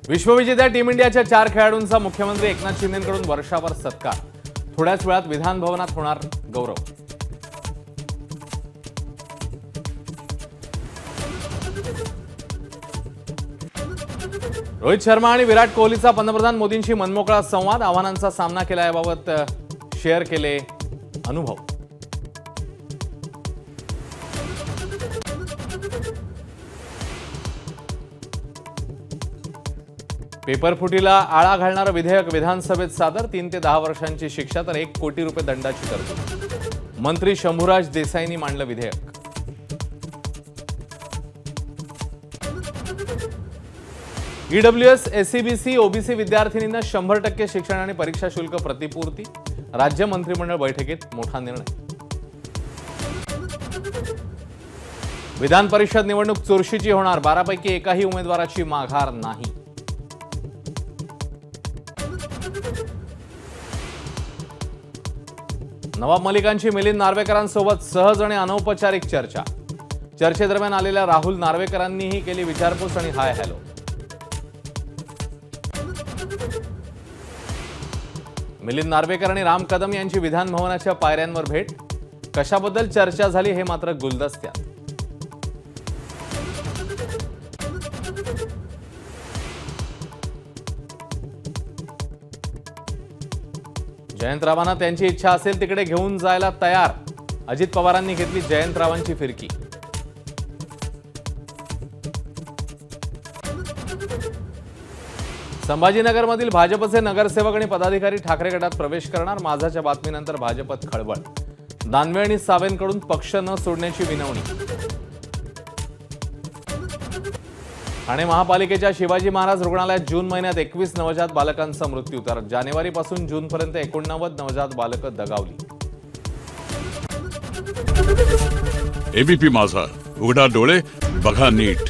विश्वविजेत्या team इंडियाच्या 4 खेळाडूंचा मुख्यमंत्री एकनाथ शिंदेंकडून वर्षावर सत्कार। थोड्याच वेळात विधान भवनात होणार गौरव। रोहित शर्मा आणि विराट कोहलीचा पंतप्रधान मोदींशी मनमोकळा संवाद। आव्हानांचा सामना केला याबाबत शेअर केले अनुभव। पेपरफुटीला आळा घालणारं विधेयक विधानसभेत सादर। 3 ते 10 वर्षांची शिक्षा तर 1 कोटी रुपये दंडाची तरतूद। मंत्री शंभूराज देसाईंनी मांडलं विधेयक। ईडब्ल्यूएस एससीबीसी ओबीसी विद्यार्थिनींना 100% शिक्षण आणि परीक्षा शुल्क प्रतिपूर्ती। राज्य मंत्रिमंडळ बैठकीत मोठा निर्णय। विधान परिषद निवडणूक चुरशीची होणार। 12 पैकी एकाही उमेदवाराची माघार नाही। नवाब मलिकांची मिलिंद नार्वेकरांसोबत सहज आणि अनौपचारिक चर्चा। चर्चेदरम्यान आलेल्या राहुल नार्वेकरांनीही केली विचारपूस आणि हाय हॅलो। मिलिंद नार्वेकर आणि राम कदम यांची विधान भवनाच्या पायऱ्यांवर भेट। कशाबद्दल चर्चा झाली हे मात्र गुलदस्त्यात। जयंतरावांना त्यांची इच्छा असेल तिकडे घेऊन जायला तयार। अजित पवारांनी घेतली जयंतरावांची फिरकी। संभाजीनगरमधील भाजपचे नगरसेवक आणि पदाधिकारी ठाकरे गटात प्रवेश करणार। माझाच्या बातमीनंतर भाजपत खळबळ। दानवे आणि सावेंकडून पक्ष न सोडण्याची विनवणी। ठाणे महापालिकेच्या शिवाजी महाराज रुग्णालयात जून महिन्यात 21 नवजात बालकांचा मृत्यू, तर जानेवारीपासून जूनपर्यंत 89 नवजात बालकं दगावली। एबीपी माझा, उघडा डोळे बघा नीट।